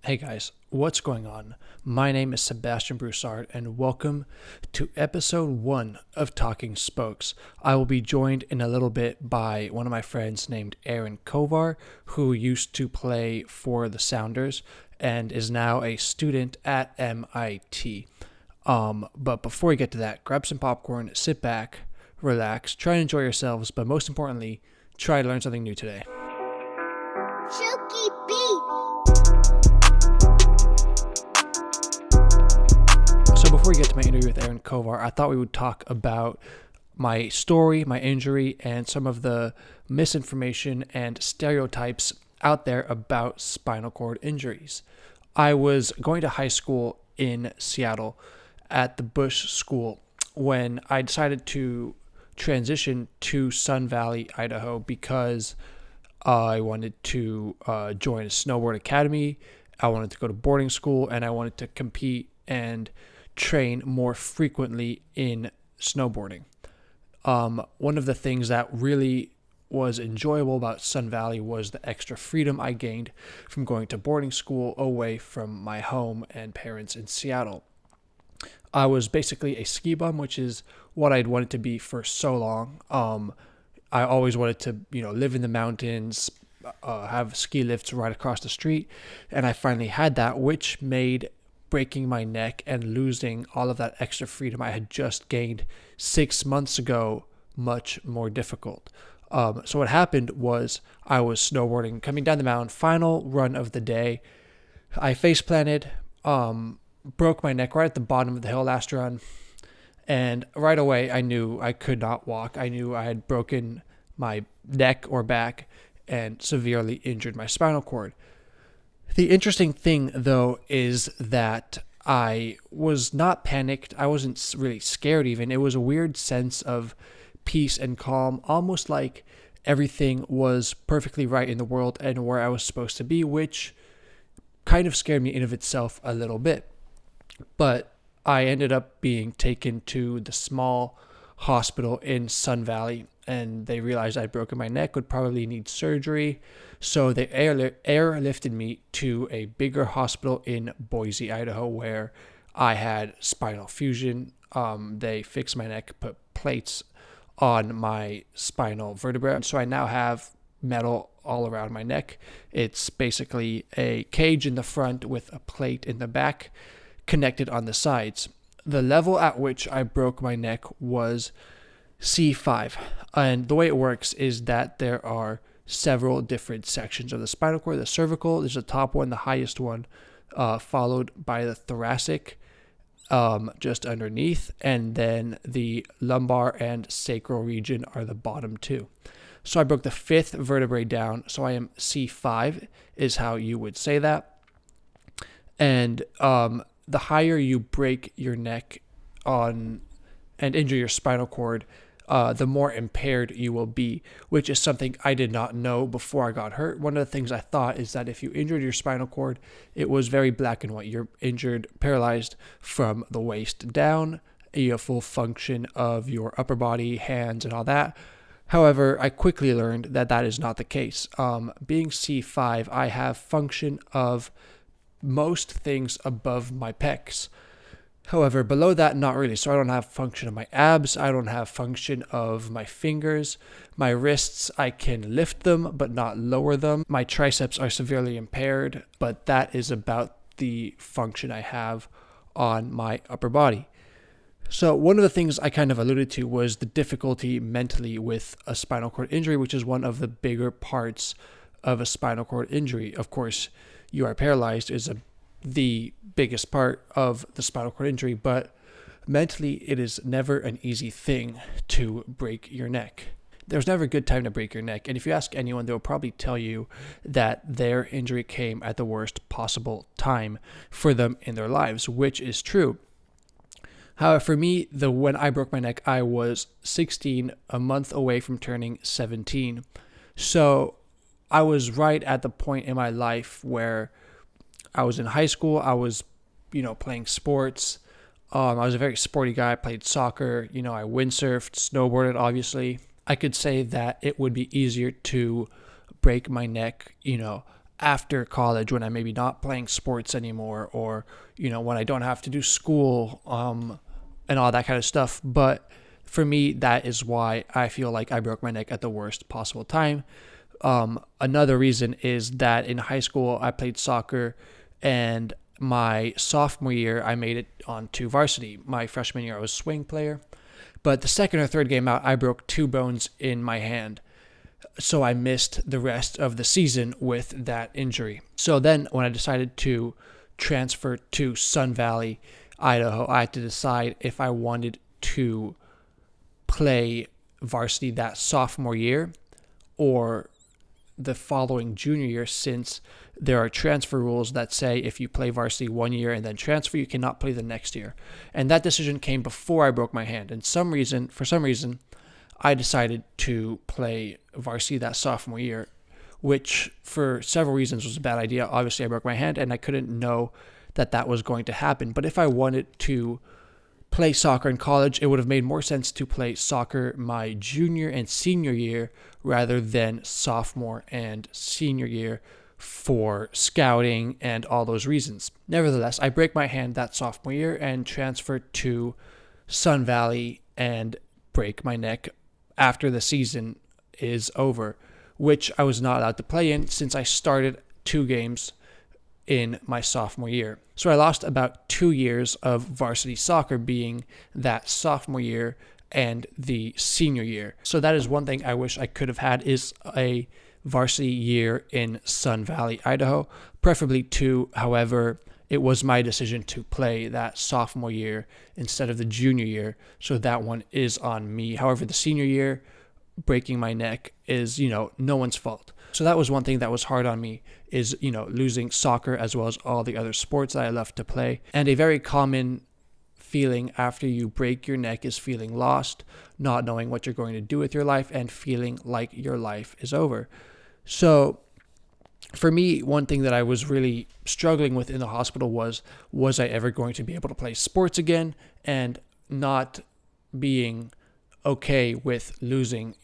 Hey guys, what's going on? My name is Sebastian Broussard, and welcome to episode 1 of Talking Spokes. I will be joined in a little bit by one of my friends named Aaron Kovar, who used to play for the Sounders and is now a student at MIT. But before we get to that, grab some popcorn, sit back, relax, try and enjoy yourselves, but most importantly, try to learn something new today. Chuki Beats. So before we get to my interview with Aaron Kovar, I thought we would talk about my story, my injury, and some of the misinformation and stereotypes out there about spinal cord injuries. I was going to high school in Seattle at the Bush School when I decided to transition to Sun Valley, Idaho, because I wanted to join a snowboard academy. I wanted to go to boarding school, and I wanted to compete and train more frequently in snowboarding. One of the things that really was enjoyable about Sun Valley was the extra freedom I gained from going to boarding school away from my home and parents in Seattle. I was basically a ski bum, which is what I'd wanted to be for so long. I always wanted to, live in the mountains, have ski lifts right across the street, and I finally had that, which made breaking my neck and losing all of that extra freedom I had just gained 6 months ago much more difficult. So what happened was I was snowboarding, coming down the mountain, final run of the day. I face planted, broke my neck right at the bottom of the hill last run. And right away, I knew I could not walk. I knew I had broken my neck or back and severely injured my spinal cord. The interesting thing, though, is that I was not panicked. I wasn't really scared even. It was a weird sense of peace and calm, almost like everything was perfectly right in the world and where I was supposed to be, which kind of scared me in of itself a little bit. But I ended up being taken to the small hospital in Sun Valley, and they realized I'd broken my neck, would probably need surgery. So they airlifted me to a bigger hospital in Boise, Idaho, where I had spinal fusion. They fixed my neck, put plates on my spinal vertebra. So I now have metal all around my neck. It's basically a cage in the front with a plate in the back connected on the sides. The level at which I broke my neck was C5. And the way it works is that there are several different sections of the spinal cord. The cervical is the top one, the highest one, followed by the thoracic, just underneath, and then the lumbar and sacral region are the bottom two. So I broke the fifth vertebrae down, so I am C5 is how you would say that. And the higher you break your neck on and injure your spinal cord, the more impaired you will be, which is something I did not know before I got hurt. One of the things I thought is that if you injured your spinal cord, it was very black and white. You're injured, paralyzed from the waist down. You have full function of your upper body, hands, and all that. However, I quickly learned that that is not the case. Being C5, I have function of most things above my pecs. However, below that, not really. So I don't have function of my abs. I don't have function of my fingers. My wrists, I can lift them, but not lower them. My triceps are severely impaired, but that is about the function I have on my upper body. So one of the things I kind of alluded to was the difficulty mentally with a spinal cord injury, which is one of the bigger parts of a spinal cord injury. Of course, you are paralyzed is the biggest part of the spinal cord injury, but mentally it is never an easy thing to break your neck. There's never a good time to break your neck, and if you ask anyone, they'll probably tell you that their injury came at the worst possible time for them in their lives, which is true. However, for me, when I broke my neck, I was 16, a month away from turning 17. So I was right at the point in my life where I was in high school. I was, playing sports. I was a very sporty guy. I played soccer. I windsurfed, snowboarded, obviously. I could say that it would be easier to break my neck, after college when I'm maybe not playing sports anymore, or when I don't have to do school and all that kind of stuff. But for me, that is why I feel like I broke my neck at the worst possible time. Another reason is that in high school I played soccer, and my sophomore year I made it onto varsity. My freshman year I was a swing player, but the second or third game out I broke 2 bones in my hand. So I missed the rest of the season with that injury. So then when I decided to transfer to Sun Valley, Idaho, I had to decide if I wanted to play varsity that sophomore year or the following junior year, since there are transfer rules that say if you play varsity 1 year and then transfer, you cannot play the next year. And that decision came before I broke my hand. And for some reason, I decided to play varsity that sophomore year, which for several reasons was a bad idea. Obviously, I broke my hand and I couldn't know that that was going to happen. But if I wanted to play soccer in college, it would have made more sense to play soccer my junior and senior year rather than sophomore and senior year for scouting and all those reasons. Nevertheless, I break my hand that sophomore year and transfer to Sun Valley and break my neck after the season is over, which I was not allowed to play in since I started 2 games in my sophomore year. So I lost about 2 years of varsity soccer, being that sophomore year and the senior year. So that is one thing I wish I could have had, is a varsity year in Sun Valley, Idaho, preferably 2. However, it was my decision to play that sophomore year instead of the junior year, so that one is on me. However, the senior year, breaking my neck, is, no one's fault. So that was one thing that was hard on me, is, losing soccer as well as all the other sports that I love to play. And a very common feeling after you break your neck is feeling lost, not knowing what you're going to do with your life, and feeling like your life is over. So for me, one thing that I was really struggling with in the hospital was I ever going to be able to play sports again, and not being okay with losing,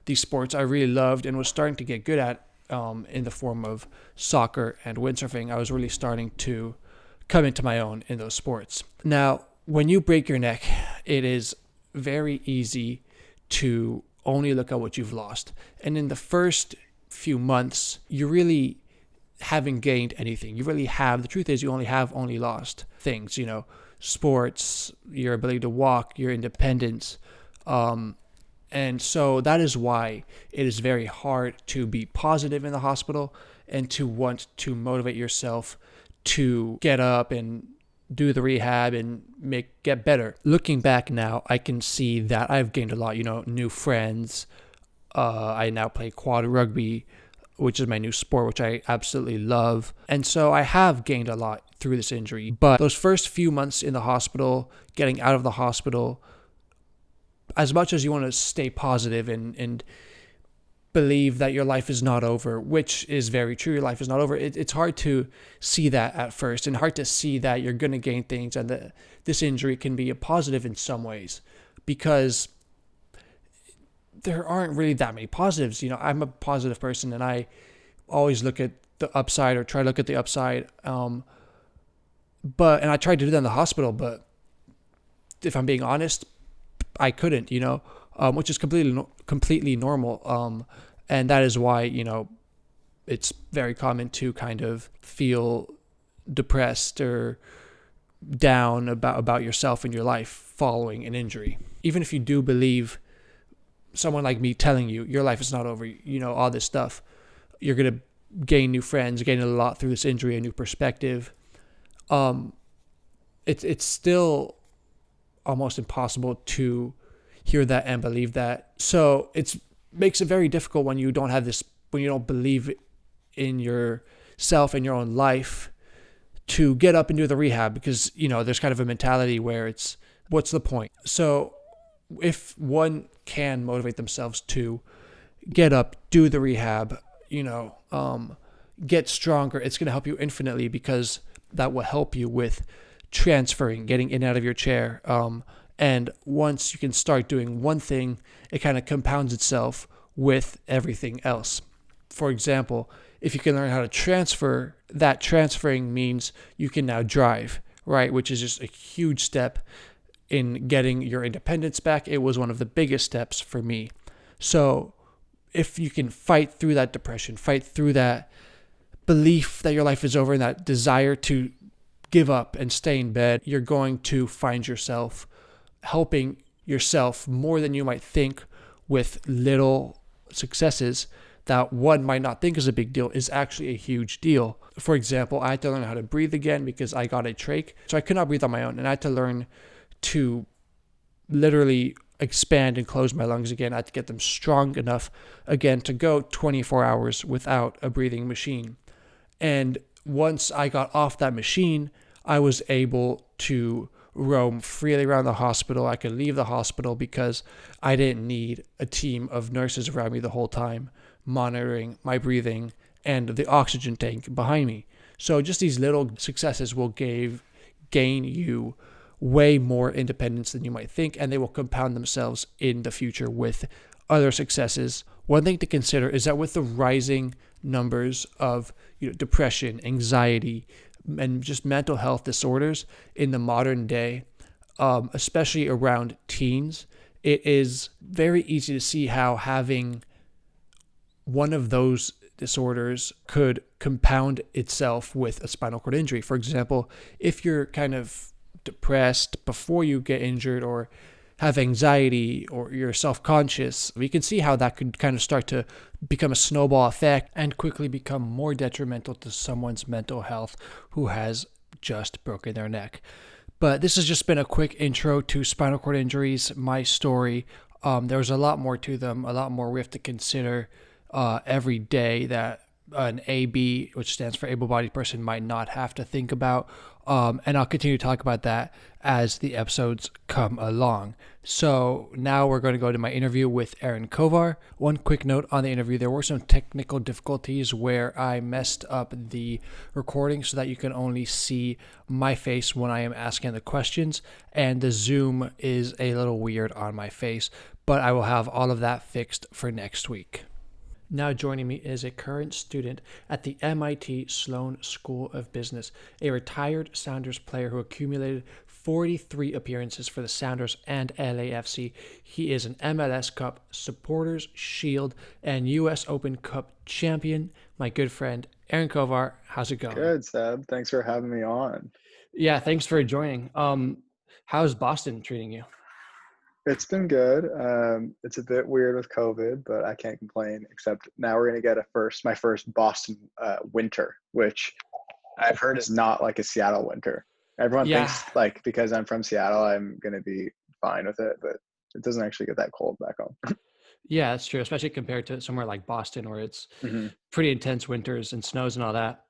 these sports I really loved and was starting to get good at in the form of soccer and windsurfing. I was really starting to come into my own in those sports. Now, when you break your neck, it is very easy to only look at what you've lost. And in the first few months, you really haven't gained anything. The truth is you only lost things, sports, your ability to walk, your independence. And so that is why it is very hard to be positive in the hospital and to want to motivate yourself to get up and do the rehab and get better. Looking back now, I can see that I've gained a lot, new friends. I now play quad rugby, which is my new sport, which I absolutely love. And so I have gained a lot through this injury. But those first few months in the hospital, getting out of the hospital, as much as you want to stay positive and believe that your life is not over, which is very true, your life is not over, it's hard to see that at first, and hard to see that you're going to gain things, and that this injury can be a positive in some ways, because there aren't really that many positives. I'm a positive person, and I always look at the upside, or try to look at the upside. And I tried to do that in the hospital, but if I'm being honest, I couldn't, which is completely normal. And that is why, it's very common to kind of feel depressed or down about yourself and your life following an injury. Even if you do believe someone like me telling you your life is not over, all this stuff, you're going to gain new friends, gain a lot through this injury, a new perspective. It's still almost impossible to hear that and believe that. So it makes it very difficult when you don't believe in yourself and your own life, to get up and do the rehab, because, there's kind of a mentality where it's, what's the point? So if one can motivate themselves to get up, do the rehab, get stronger, it's going to help you infinitely, because that will help you with transferring, getting in and out of your chair. And once you can start doing one thing, it kind of compounds itself with everything else. For example, if you can learn how to transfer, that transferring means you can now drive, right? Which is just a huge step in getting your independence back. It was one of the biggest steps for me. So if you can fight through that depression, fight through that belief that your life is over and that desire to give up and stay in bed, you're going to find yourself helping yourself more than you might think with little successes that one might not think is a big deal is actually a huge deal. For example, I had to learn how to breathe again because I got a trach. So I could not breathe on my own, and I had to learn to literally expand and close my lungs again. I had to get them strong enough again to go 24 hours without a breathing machine. And once I got off that machine, I was able to roam freely around the hospital. I could leave the hospital because I didn't need a team of nurses around me the whole time monitoring my breathing and the oxygen tank behind me. So just these little successes will gain you way more independence than you might think, and they will compound themselves in the future with other successes. One thing to consider is that with the rising numbers of depression, anxiety, and just mental health disorders in the modern day, especially around teens, it is very easy to see how having one of those disorders could compound itself with a spinal cord injury. For example, if you're kind of depressed before you get injured or have anxiety or you're self-conscious, we can see how that could kind of start to become a snowball effect and quickly become more detrimental to someone's mental health who has just broken their neck. But this has just been a quick intro to spinal cord injuries, my story. There's a lot more to them, a lot more we have to consider every day that an AB, which stands for able-bodied person, might not have to think about. And I'll continue to talk about that as the episodes come along. So now we're going to go to my interview with Aaron Kovar. One quick note on the interview, there were some technical difficulties where I messed up the recording so that you can only see my face when I am asking the questions, and the zoom is a little weird on my face, but I will have all of that fixed for next week. Now joining me is a current student at the MIT Sloan School of Business, a retired Sounders player who accumulated 43 appearances for the Sounders and LAFC. He is an MLS Cup, Supporters Shield, and US Open Cup champion. My good friend, Aaron Kovar. How's it going? Good, Seb. Thanks for having me on. Yeah, thanks for joining. How's Boston treating you? It's been good. It's a bit weird with COVID, but I can't complain. Except now we're gonna get my first Boston winter, which I've heard is not like a Seattle winter. Everyone Yeah, thinks like because I'm from Seattle, I'm gonna be fine with it, but it doesn't actually get that cold back home. yeah, that's true, especially compared to somewhere like Boston where it's hmm pretty intense winters and snows and all that.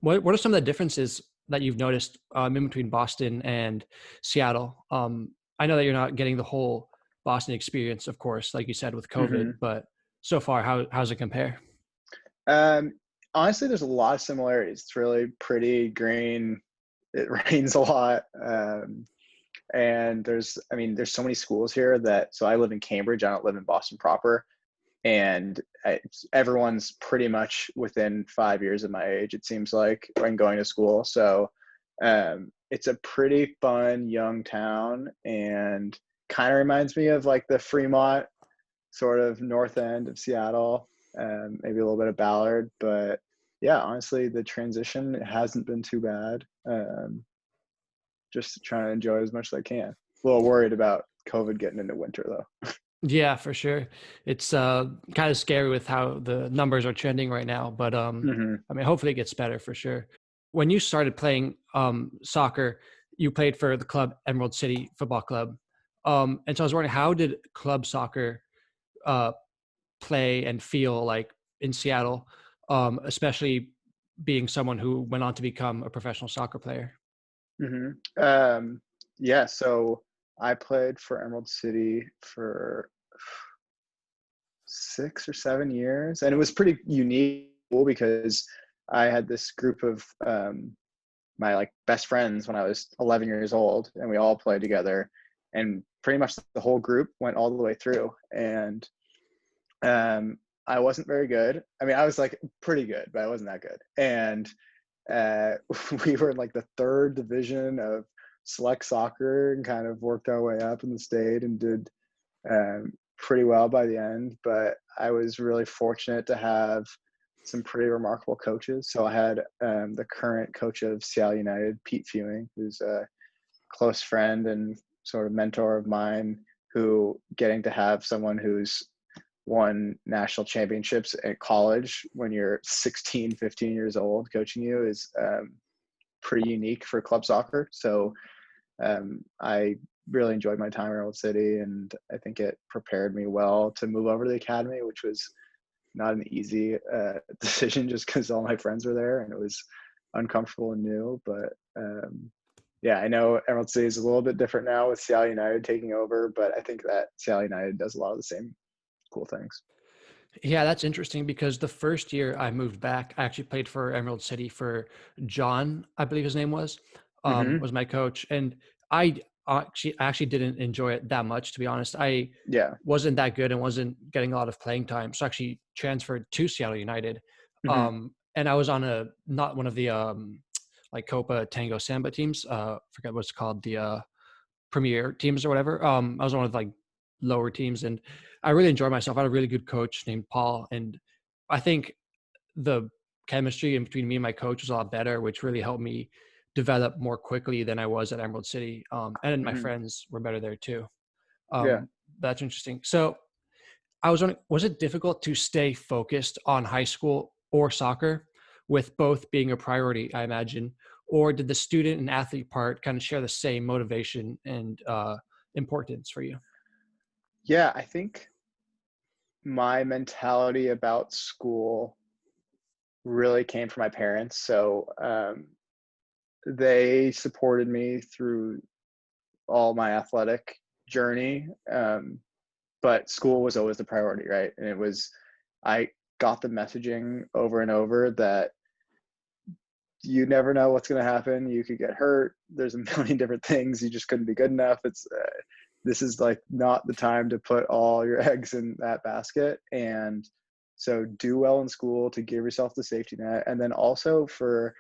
What are some of the differences that you've noticed in between Boston and Seattle? I know that you're not getting the whole Boston experience, of course, like you said with hmm COVID, but so far, how's it compare? Um, Honestly, there's a lot of similarities. It's really pretty green. It rains a lot. And there's so many schools here so I live in Cambridge. I don't live in Boston proper. And everyone's pretty much within 5 years of my age, it seems like, when going to school. So it's a pretty fun young town and kind of reminds me of like the Fremont sort of north end of Seattle, maybe a little bit of Ballard. But yeah, honestly, the transition hasn't been too bad. Just trying to enjoy as much as I can. A little worried about COVID getting into winter though. Yeah, for sure. It's kind of scary with how the numbers are trending right now, but hmm I mean, hopefully it gets better for sure. When you started playing soccer, you played for the club Emerald City Football Club, and so I was wondering, how did club soccer uh, play and feel like in Seattle, especially being someone who went on to become a professional soccer player? hmm Um, yeah, so I played for Emerald City for 6 or 7 years, and it was pretty unique because I had this group of my like best friends when I was 11 years old, and we all played together, and pretty much the whole group went all the way through. And I wasn't very good. I mean, I was like pretty good, but I wasn't that good. And uh, we were in like the third division of select soccer and kind of worked our way up in the state and did pretty well by the end. But I was really fortunate to have some pretty remarkable coaches. So I had the current coach of Seattle United, Pete Fewing, who's a close friend and sort of mentor of mine, who getting to have someone who's won national championships at college when you're 16, 15 years old coaching you is pretty unique for club soccer. So I really enjoyed my time in Emerald City, and I think it prepared me well to move over to the academy, which was not an easy decision just because all my friends were there and it was uncomfortable and new. But yeah, I know Emerald City is a little bit different now with Seattle United taking over, but I think that Seattle United does a lot of the same cool things. Yeah, that's interesting because the first year I moved back, I actually played for Emerald City for John, I believe his name Hmm. was my coach, and I actually didn't enjoy it that much, to be honest. I Yeah. wasn't that good and wasn't getting a lot of playing time, so I actually transferred to Seattle United, Hmm. and I was on a not one of the like Copa Tango Samba teams. Forget what's called the premier teams or whatever. I was on one of like lower teams, and I really enjoyed myself. I had a really good coach named Paul, and I think the chemistry in between me and my coach was a lot better, which really helped me develop more quickly than I was at Emerald City. And my Hmm. friends were better there too. Yeah. That's interesting. So I was wondering, was it difficult to stay focused on high school or soccer, with both being a priority, I imagine, or did the student and athlete part kind of share the same motivation and importance for you? Yeah. I think my mentality about school really came from my parents. So they supported me through all my athletic journey. But school was always the priority, right? And it was, I got the messaging over and over that you never know what's going to happen. You could get hurt. There's a million different things. You just couldn't be good enough. This is like not the time to put all your eggs in that basket. And so do well in school to give yourself the safety net. And then also for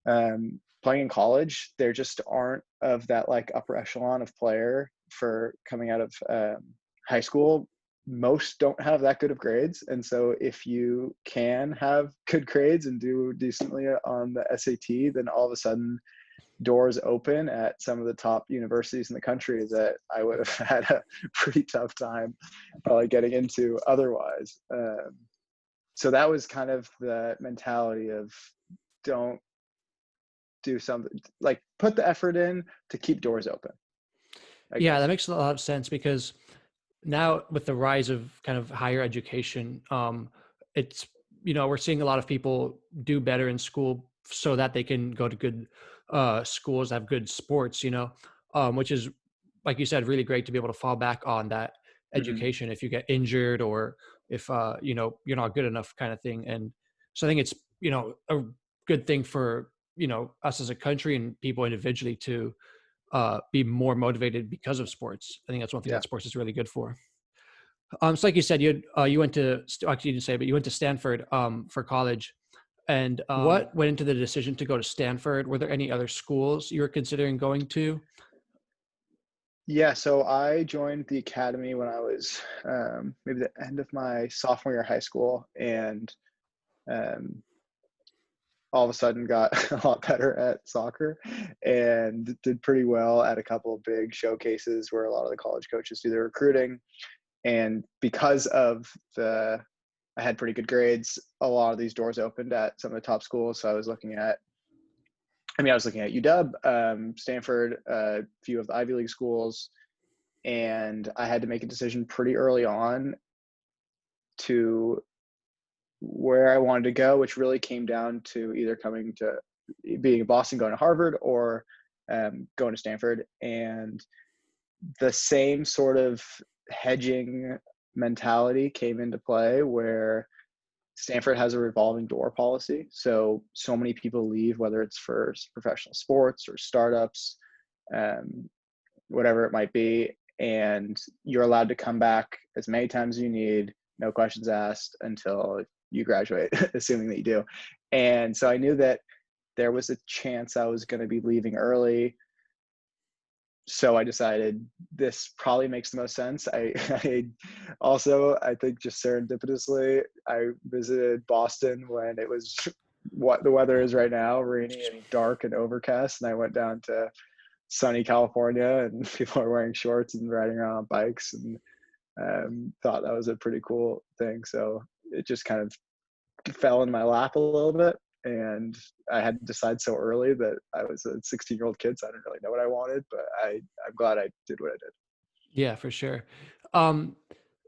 playing in college, there just aren't of that like upper echelon of player for coming out of high school. Most don't have that good of grades, and so if you can have good grades and do decently on the SAT, then all of a sudden doors open at some of the top universities in the country that I would have had a pretty tough time probably getting into otherwise. So that was kind of the mentality of don't do something, like put the effort in to keep doors open, I Yeah, that guess. makes a lot of sense because now with the rise of kind of higher education, it's we're seeing a lot of people do better in school so that they can go to good schools, have good sports, which is, like you said, really great to be able to fall back on that Hmm. education if you get injured or if you're not good enough, kind of thing. And so I think it's a good thing for us as a country and people individually to be more motivated because of sports. I think that's one thing Yeah. that sports is really good for. So like you said, you went to actually you didn't say, but you went to Stanford for college. And what went into the decision to go to Stanford? Were there any other schools you were considering going to? Yeah. So I joined the academy when I was maybe the end of my sophomore year of high school, and um, all of a sudden got a lot better at soccer and did pretty well at a couple of big showcases where a lot of the college coaches do their recruiting. And because of I had pretty good grades, a lot of these doors opened at some of the top schools. So I was looking at UW, Stanford, a few of the Ivy League schools, and I had to make a decision pretty early on to where I wanted to go, which really came down to either coming to being in Boston, going to Harvard, or going to Stanford. And the same sort of hedging mentality came into play where Stanford has a revolving door policy. So many people leave, whether it's for professional sports or startups, um, whatever it might be, and you're allowed to come back as many times as you need. no questions asked until you graduate, assuming that you do. And so I knew that there was a chance I was going to be leaving early. So I decided this probably makes the most sense. I also, I think just serendipitously, I visited Boston when it was what the weather is right now, rainy and dark and overcast. And I went down to sunny California and people are wearing shorts and riding around on bikes, and thought that was a pretty cool thing. So it just kind of fell in my lap a little bit. And I had to decide so early that I was a 16-year-old kid, so I didn't really know what I wanted, but I'm glad I did what I did. Yeah, for sure. Um,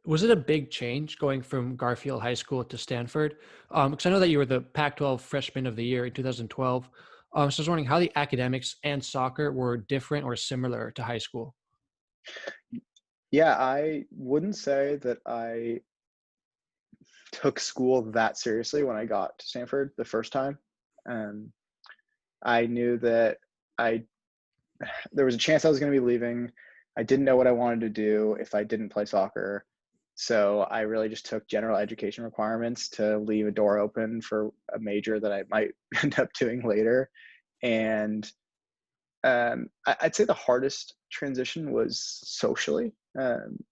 was it a big change going from Garfield High School to Stanford? Because I know that you were the Pac-12 Freshman of the Year in 2012. So I was wondering how the academics and soccer were different or similar to high school. Yeah, I wouldn't say that I took school that seriously when I got to Stanford the first time. Um, I knew that I there was a chance I was going to be leaving. I didn't know what I wanted to do if I didn't play soccer. So I really just took general education requirements to leave a door open for a major that I might end up doing later. And I'd say the hardest transition was socially.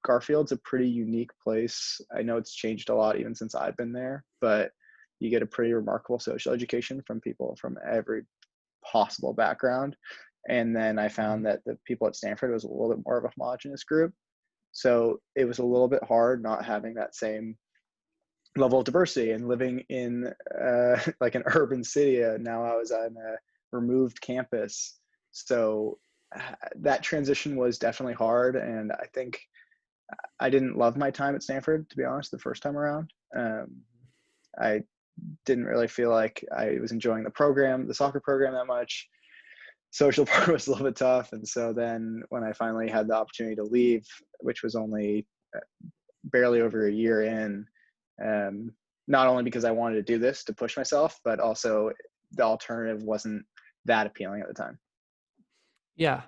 Garfield's a pretty unique place. I know it's changed a lot even since I've been there, but you get a pretty remarkable social education from people from every possible background. And then I found Mhm. that the people at Stanford was a little bit more of a homogenous group. So it was a little bit hard not having that same level of diversity and living in like an urban city. Now I was on a removed campus. So that transition was definitely hard. And I think I didn't love my time at Stanford, to be honest, the first time around. I didn't really feel like I was enjoying the program, the soccer program, that much. Social part was a little bit tough. And so then when I finally had the opportunity to leave, which was only barely over a year in, um, not only because I wanted to do this to push myself, but also the alternative wasn't that appealing at the time. Yeah,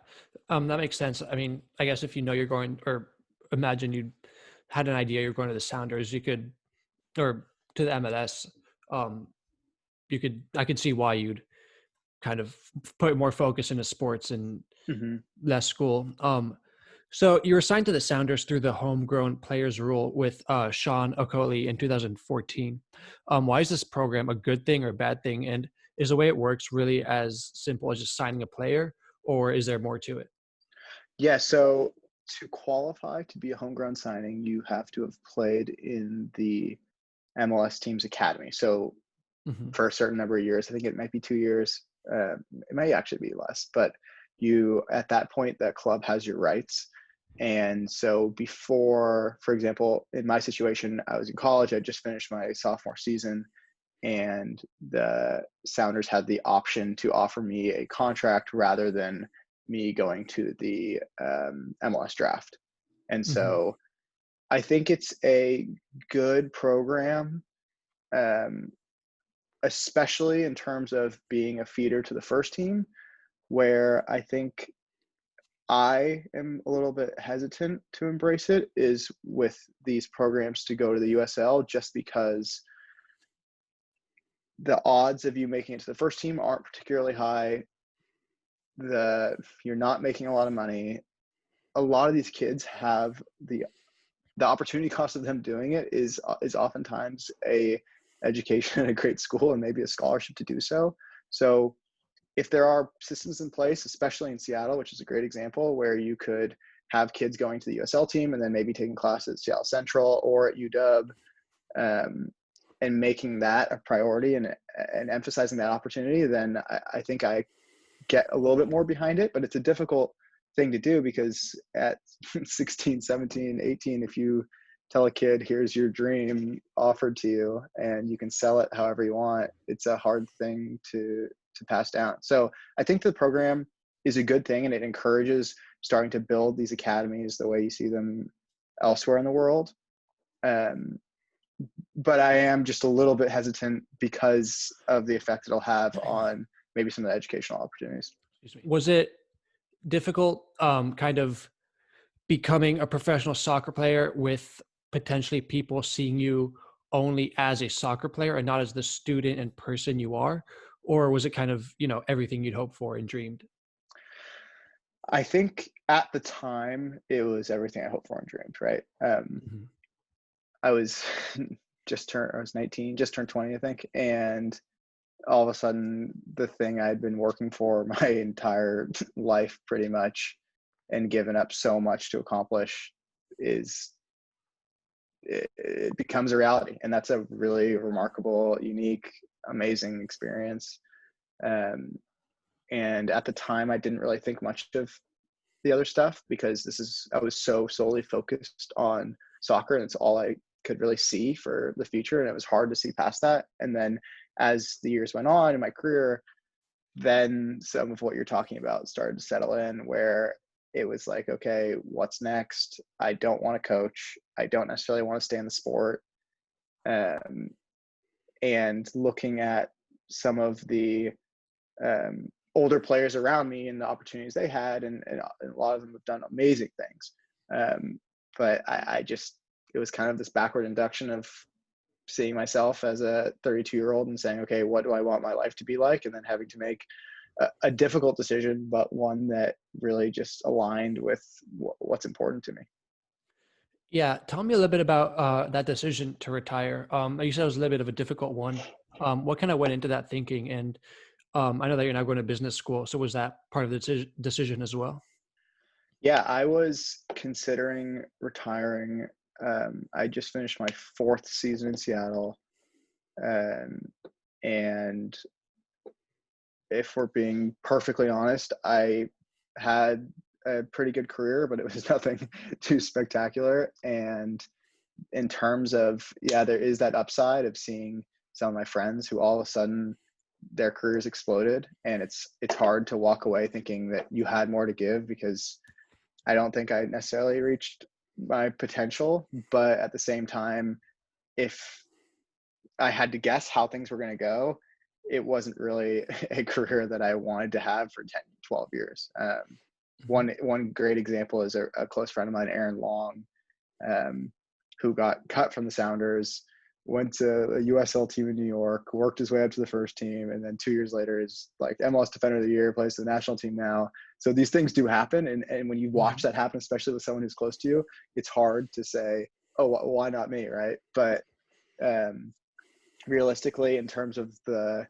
that makes sense. I mean, I guess if you know you're going, or imagine you had an idea you're going to the Sounders, you could, or to the MLS, um, you could. I could see why you'd kind of put more focus into sports and Mm-hmm. less school. So you were assigned to the Sounders through the homegrown players rule with Sean Okoli in 2014. Why is this program a good thing or a bad thing? And is the way it works really as simple as just signing a player, or is there more to it? Yeah, so to qualify to be a homegrown signing, you have to have played in the MLS team's academy. So Hmm. for a certain number of years, I think it might be 2 years. It may actually be less, but you at that point, that club has your rights. And so before, for example, in my situation, I was in college. I just finished my sophomore season, and the Sounders had the option to offer me a contract rather than me going to the MLS draft. And Hmm. so I think it's a good program, um, especially in terms of being a feeder to the first team, where I think I am a little bit hesitant to embrace it is with these programs to go to the USL, just because the odds of you making it to the first team aren't particularly high. You're not making a lot of money. A lot of these kids have the opportunity cost of them doing it is oftentimes a education at a great school and maybe a scholarship to do so. So if there are systems in place, especially in Seattle, which is a great example, where you could have kids going to the USL team and then maybe taking classes at Seattle Central or at UW, and making that a priority and emphasizing that opportunity, then I think I get a little bit more behind it. But it's a difficult thing to do because at 16, 17, 18, if you tell a kid, here's your dream offered to you and you can sell it however you want, it's a hard thing to pass down. So I think the program is a good thing, and it encourages starting to build these academies the way you see them elsewhere in the world. Um, but I am just a little bit hesitant because of the effect it'll have on maybe some of the educational opportunities. Excuse me. Was it difficult, kind of becoming a professional soccer player with potentially people seeing you only as a soccer player and not as the student and person you are? Or was it kind of, everything you'd hoped for and dreamed? I think at the time it was everything I hoped for and dreamed, right? Mhm. I was I was 19, just turned 20, I think, and all of a sudden the thing I'd been working for my entire life pretty much and given up so much to accomplish is it becomes a reality, and that's a really remarkable, unique, amazing experience. Um, and at the time, I didn't really think much of the other stuff because I was so solely focused on soccer, and it's all I could really see for the future, and it was hard to see past that. And then as the years went on in my career, then some of what you're talking about started to settle in, where it was like, okay, what's next? I don't want to coach. I don't necessarily want to stay in the sport. Um, and looking at some of the older players around me and the opportunities they had, and a lot of them have done amazing things. Um, but I just, it was kind of this backward induction of seeing myself as a 32-year-old and saying, okay, what do I want my life to be like? And then having to make a difficult decision, but one that really just aligned with what's important to me. Yeah, tell me a little bit about that decision to retire. You said it was a little bit of a difficult one. What kind of went into that thinking? And I know that you're now going to business school, so was that part of the decision as well? Yeah, I was considering retiring. I just finished my fourth season in Seattle. Um, and if we're being perfectly honest, I had a pretty good career, but it was nothing too spectacular. And in terms of, yeah, there is that upside of seeing some of my friends who all of a sudden their careers exploded, and it's hard to walk away thinking that you had more to give, because I don't think I necessarily reached my potential. But at the same time, if I had to guess how things were going to go, it wasn't really a career that I wanted to have for 10, 12 years. Mhm. One great example is a close friend of mine, Aaron Long, um, who got cut from the Sounders, went to a USL team in New York, worked his way up to the first team, and then 2 years later is like MLS Defender of the Year, plays for the national team now. So these things do happen, and when you watch Mhm. that happen, especially with someone who's close to you, it's hard to say, "Oh, why not me?" Right? But um, realistically, in terms of the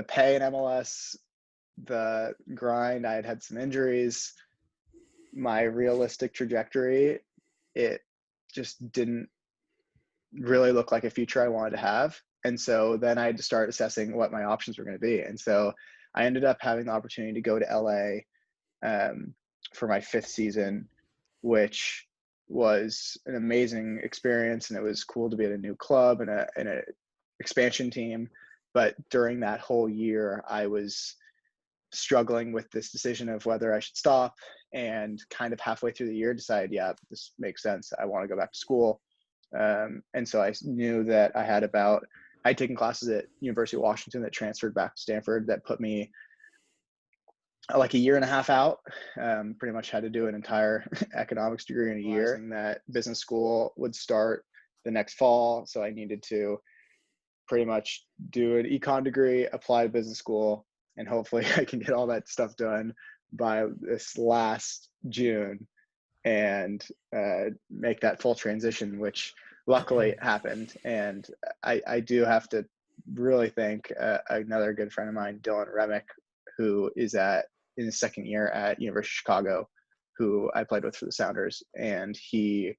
pay in MLS, the grind, I had had some injuries, my realistic trajectory, it just didn't really look like a future I wanted to have. And so then I had to start assessing what my options were going to be. And so I ended up having the opportunity to go to LA um, for my fifth season, which was an amazing experience. And it was cool to be at a new club and a expansion team. But during that whole year, I was struggling with this decision of whether I should stop, and kind of halfway through the year decided, yeah, this makes sense. I want to go back to school. And so I knew that I'd taken classes at University of Washington that transferred back to Stanford that put me like a year and a half out. Pretty much had to do an entire economics degree in a year. And that business school would start the next fall. So I needed to pretty much do an econ degree, apply to business school, and hopefully I can get all that stuff done by this last June and make that full transition, which luckily happened. And I do have to really thank another good friend of mine, Dylan Remick, who is in his second year at University of Chicago, who I played with for the Sounders, and he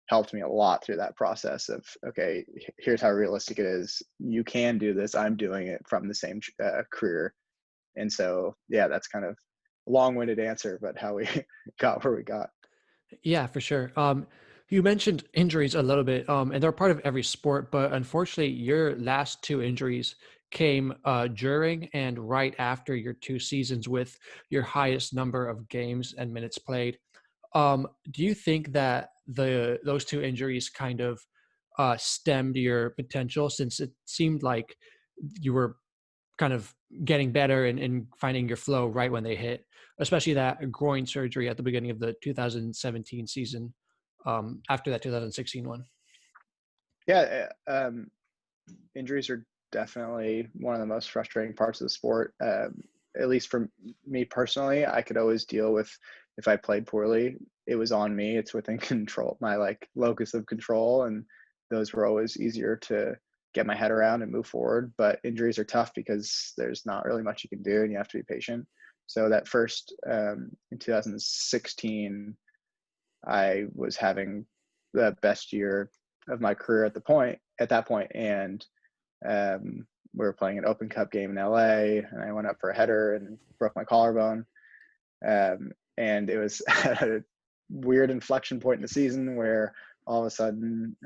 helped me a lot through that process of, okay, here's how realistic it is. You can do this. I'm doing it from the same career. And so, yeah, that's kind of a long-winded answer, but how we got where we got. Yeah, for sure. You mentioned injuries a little bit, and they're part of every sport, but unfortunately, your last two injuries came during and right after your two seasons with your highest number of games and minutes played. Do you think that those two injuries kind of stemmed your potential, since it seemed like you were kind of getting better and finding your flow right when they hit, especially that groin surgery at the beginning of the 2017 season. after that 2016 one? Yeah, injuries are definitely one of the most frustrating parts of the sport. At least for me personally, I could always deal with if I played poorly. It was on me. It's within control, my like locus of control, and those were always easier to get my head around and move forward. But injuries are tough because there's not really much you can do, and you have to be patient. So that first in 2016, I was having the best year of my career at that point, and we were playing an Open Cup game in LA, and I went up for a header and broke my collarbone. And it was at a weird inflection point in the season where all of a sudden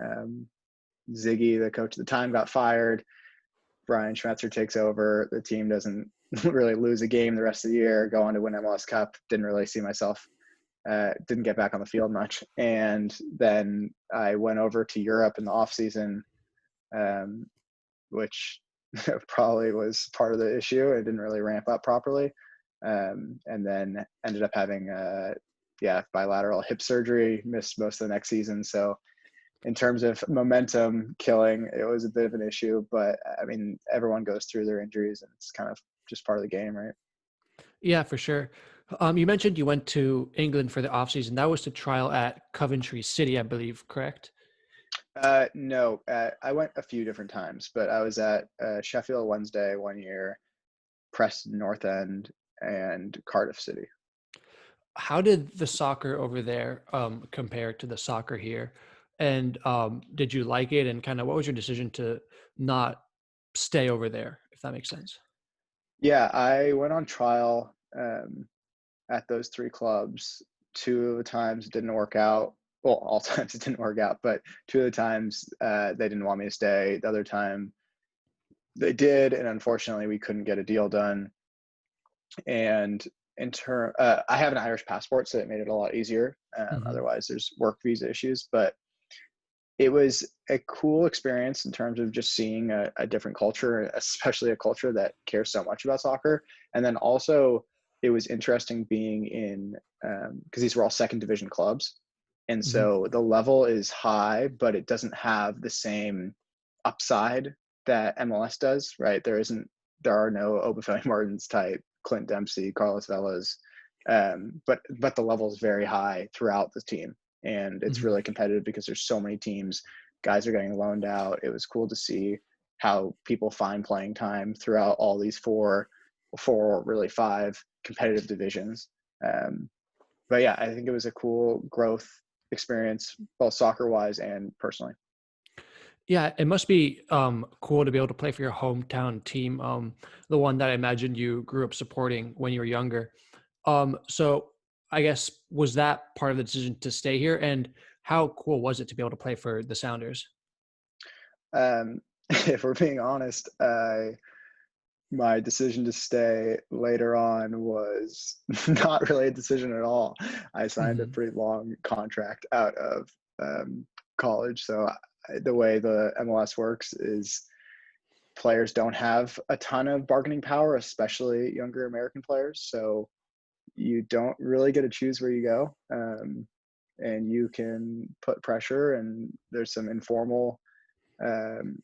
Ziggy, the coach at the time, got fired. Brian Schmetzer takes over. The team doesn't really lose a game the rest of the year, go on to win MLS Cup. Didn't really see myself. Didn't get back on the field much. And then I went over to Europe in the off season, which probably was part of the issue. It didn't really ramp up properly. And then ended up having bilateral hip surgery, missed most of the next season. So in terms of momentum killing, it was a bit of an issue, but I mean, everyone goes through their injuries and it's kind of just part of the game, right? Yeah, for sure. You mentioned you went to England for the offseason. That was to trial at Coventry City, I believe, correct? No, I went a few different times, but I was at Sheffield Wednesday one year, Preston North End, and Cardiff City. How did the soccer over there compare to the soccer here? And did you like it? And kind of what was your decision to not stay over there, if that makes sense? Yeah, I went on trial at those three clubs. Two of the times it didn't work out. Well, all times it didn't work out, but two of the times they didn't want me to stay. The other time they did, and unfortunately we couldn't get a deal done. And I have an Irish passport, so it made it a lot easier. Hmm. Otherwise, there's work visa issues, but it was a cool experience in terms of just seeing a different culture, especially a culture that cares so much about soccer. And then also, it was interesting being in because these were all second division clubs, and Hmm. so the level is high, but it doesn't have the same upside that MLS does. Right? There are no Obafemi Martins type, Clint Dempsey, Carlos Velas, but the level is very high throughout the team, and it's Hmm. really competitive because there's so many teams. Guys are getting loaned out. It was cool to see how people find playing time throughout all these four, really five competitive divisions. Um, but yeah, I think it was a cool growth experience, both soccer wise and personally. Yeah, it must be cool to be able to play for your hometown team, the one that I imagine you grew up supporting when you were younger. So I guess was that part of the decision to stay here? And how cool was it to be able to play for the Sounders? If we're being honest, my decision to stay later on was not really a decision at all. I signed a Hmm. pretty long contract out of college. So the way the MLS works is players don't have a ton of bargaining power, especially younger American players. So you don't really get to choose where you go. And you can put pressure, and there's some um,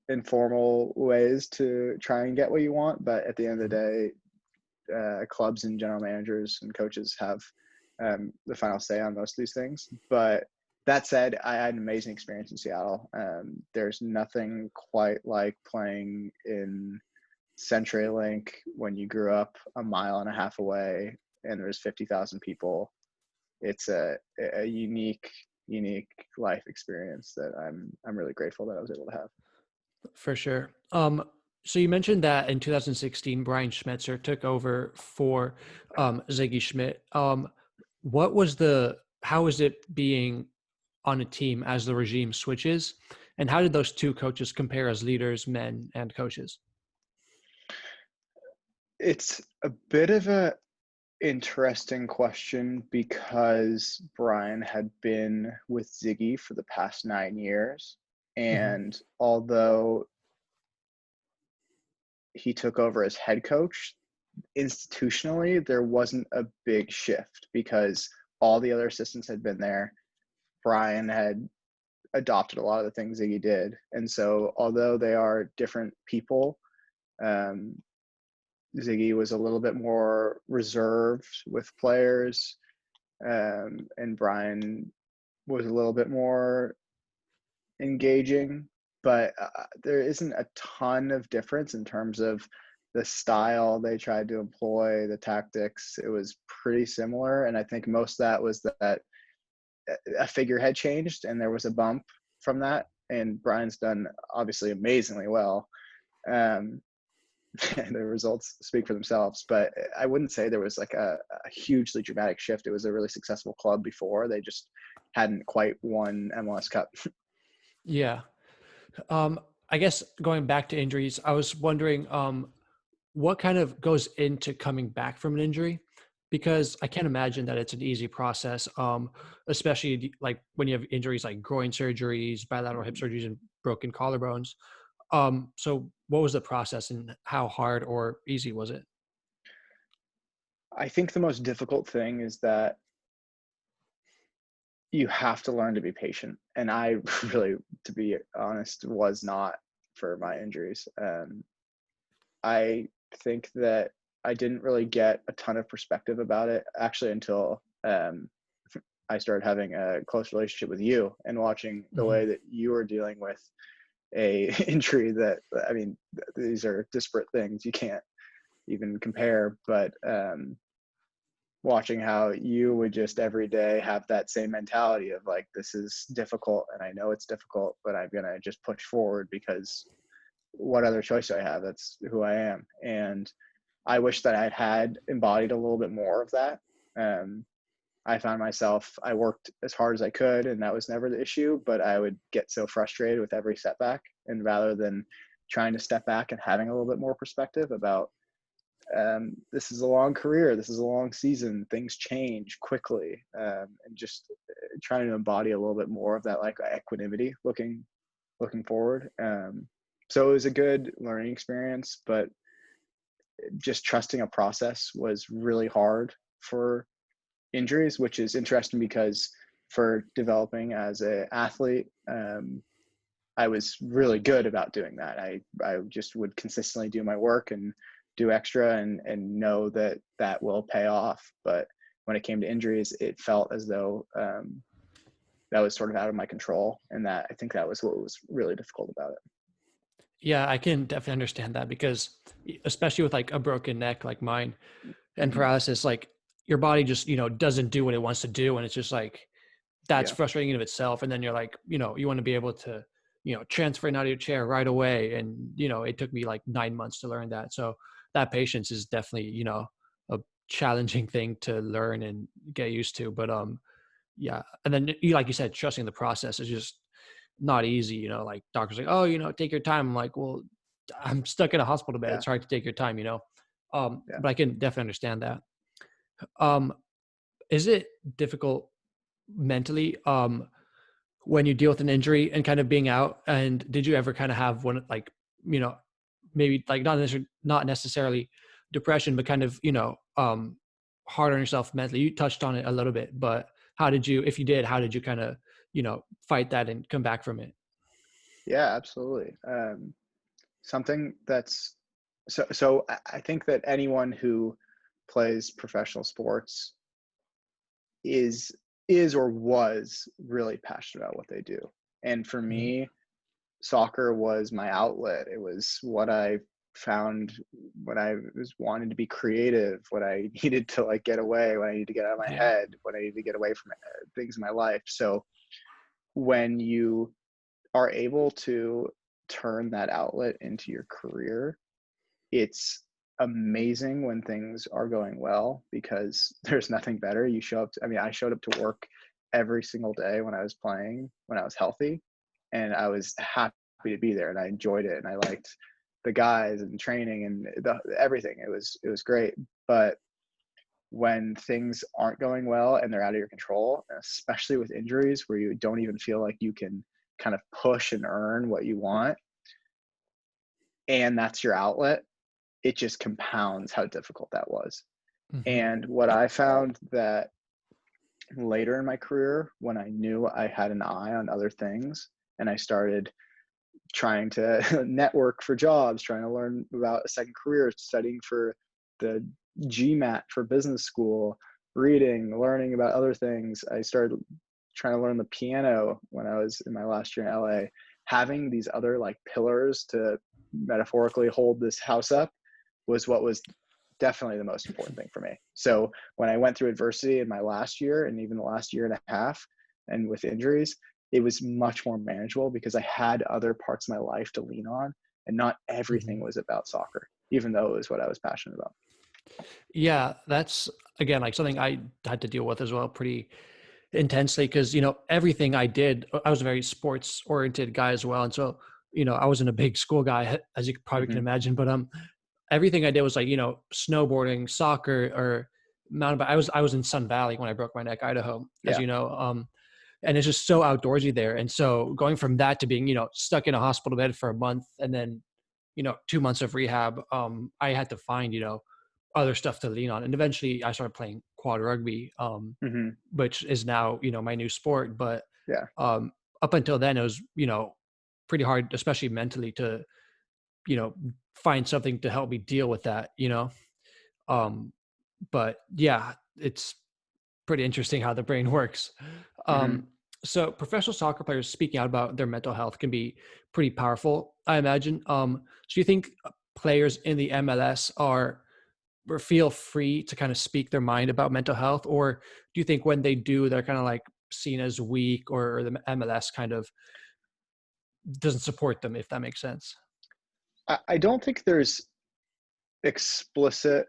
informal ways to try and get what you want. But at the end of the day, clubs and general managers and coaches have the final say on most of these things. But that said, I had an amazing experience in Seattle. There's nothing quite like playing in CenturyLink when you grew up a mile and a half away and there's 50,000 people. It's a unique life experience that I'm really grateful that I was able to have. For sure. So you mentioned that in 2016, Brian Schmetzer took over for Ziggy Schmidt. How was it being on a team as the regime switches? And how did those two coaches compare as leaders, men, and coaches? It's a bit of a interesting question because Brian had been with Ziggy for the past 9 years. Hmm. And although he took over as head coach, institutionally, there wasn't a big shift because all the other assistants had been there. Brian had adopted a lot of the things Ziggy did. And so although they are different people, um, Ziggy was a little bit more reserved with players, and Brian was a little bit more engaging. But there isn't a ton of difference in terms of the style they tried to employ, the tactics. It was pretty similar, and I think most of that was that a figurehead changed and there was a bump from that. And Brian's done obviously amazingly well. Um, the results speak for themselves, but I wouldn't say there was like a hugely dramatic shift. It was a really successful club before. They just hadn't quite won MLS Cup. Yeah. Um, I guess going back to injuries, I was wondering what kind of goes into coming back from an injury? Because I can't imagine that it's an easy process, especially like when you have injuries like groin surgeries, bilateral hip surgeries, and broken collarbones. So what was the process and how hard or easy was it? I think the most difficult thing is that you have to learn to be patient. And I really, to be honest, was not for my injuries. I think that I didn't really get a ton of perspective about it actually until I started having a close relationship with you and watching the Hmm. way that you were dealing with a injury that, I mean, these are disparate things. You can't even compare, but watching how you would just every day have that same mentality of like, this is difficult and I know it's difficult, but I'm going to just push forward because what other choice do I have? That's who I am. And I wish that I'd had embodied a little bit more of that. Um, I found myself, I worked as hard as I could, and that was never the issue, but I would get so frustrated with every setback. And rather than trying to step back and having a little bit more perspective about this is a long career, this is a long season, things change quickly, and just trying to embody a little bit more of that like equanimity looking forward. So it was a good learning experience, but just trusting a process was really hard for injuries, which is interesting because for developing as an athlete, I was really good about doing that. I just would consistently do my work and do extra and know that that will pay off. But when it came to injuries, it felt as though that was sort of out of my control, and that I think that was what was really difficult about it. Yeah, I can definitely understand that because especially with like a broken neck like mine and Mm-hmm. paralysis, like your body just, doesn't do what it wants to do. And it's just like, that's Yeah, frustrating in of itself. And then you're like, you want to be able to, transferring out of your chair right away. And, it took me like 9 months to learn that. So that patience is definitely, a challenging thing to learn and get used to. But yeah. And then like you said, trusting the process is just not easy, like doctors like, oh, take your time. I'm like, well, I'm stuck in a hospital bed. yeah, It's hard to take your time. yeah. But I can definitely understand that. Um, is it difficult mentally when you deal with an injury and kind of being out? And did you ever kind of have one like, you know, maybe like not necessarily depression, but kind of, hard on yourself mentally? You touched on it a little bit, but how did you, if you did, how did you kind of, fight that and come back from it? Yeah, absolutely. Something that's so I think that anyone who plays professional sports is is or was really passionate about what they do. And for Mhm. me, soccer was my outlet. It was what I found when I was wanting to be creative, when I needed to like get away, when I needed to get out of my Yeah. head, when I needed to get away from things in my life. So when you are able to turn that outlet into your career, it's amazing when things are going well because there's nothing better. You show up to, I mean, I showed up to work every single day when I was playing, when I was healthy, and I was happy to be there and I enjoyed it and I liked the guys and training and everything. It was great. But when things aren't going well and they're out of your control, especially with injuries where you don't even feel like you can kind of push and earn what you want, and that's your outlet, it just compounds how difficult that was. Hmm. And what I found that later in my career when I knew I had an eye on other things and I started trying to network for jobs, trying to learn about a second career, studying for the GMAT for business school, reading, learning about other things. I started trying to learn the piano when I was in my last year in LA. Having these other like pillars to metaphorically hold this house up was what was definitely the most important thing for me. So when I went through adversity in my last year and even the last year and a half, and with injuries, it was much more manageable because I had other parts of my life to lean on, and not everything Mhm. was about soccer, even though it was what I was passionate about. Yeah, that's again like something I had to deal with as well pretty intensely because everything I did, I was a very sports oriented guy as well, and so I wasn't a big school guy as you probably can Mm-hmm. imagine, but everything I did was like snowboarding, soccer, or mountain bike. I was in Sun Valley when I broke my neck, Idaho, as Yeah. you know, and it's just so outdoorsy there, and so going from that to being stuck in a hospital bed for a month and then 2 months of rehab, I had to find other stuff to lean on, and eventually I started playing quad rugby, Mm-hmm. which is now my new sport. But Yeah. um, up until then, it was pretty hard, especially mentally, to you know find something to help me deal with that. Um, but yeah, it's pretty interesting how the brain works. Mm-hmm. Um, so professional soccer players speaking out about their mental health can be pretty powerful, I imagine. So you think players in the MLS are or feel free to kind of speak their mind about mental health, or do you think when they do, they're kind of like seen as weak, or the MLS kind of doesn't support them, if that makes sense? I don't think there's explicit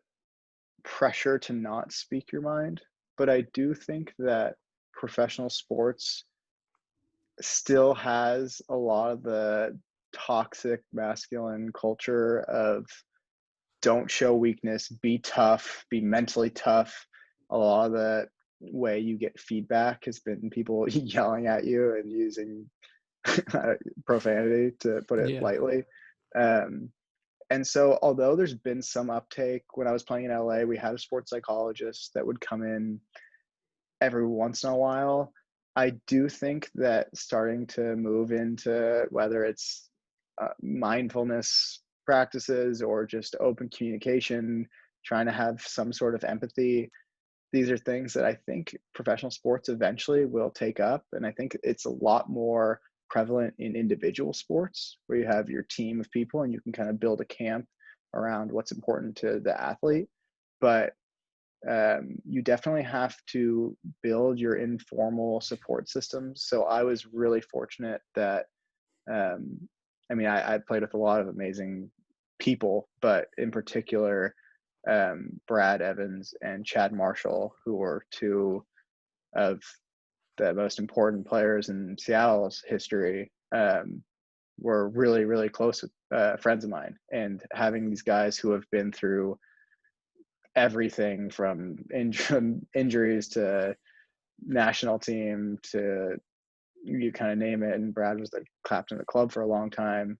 pressure to not speak your mind, but I do think that professional sports still has a lot of the toxic masculine culture of don't show weakness, be tough, be mentally tough. A lot of the way you get feedback has been people yelling at you and using profanity, to put it Yeah. lightly. Um, and so, although there's been some uptake, when I was playing in LA, we had a sports psychologist that would come in every once in a while. I do think that starting to move into whether it's mindfulness practices or just open communication, trying to have some sort of empathy, these are things that I think professional sports eventually will take up. And I think it's a lot more prevalent in individual sports where you have your team of people and you can kind of build a camp around what's important to the athlete. But you definitely have to build your informal support systems. So I was really fortunate that, um, I played with a lot of amazing people, but in particular, Brad Evans and Chad Marshall, who were two of the most important players in Seattle's history, were really, really close friends of mine. And having these guys who have been through everything from injuries to national team to you kind of name it. And Brad was the captain of the club for a long time.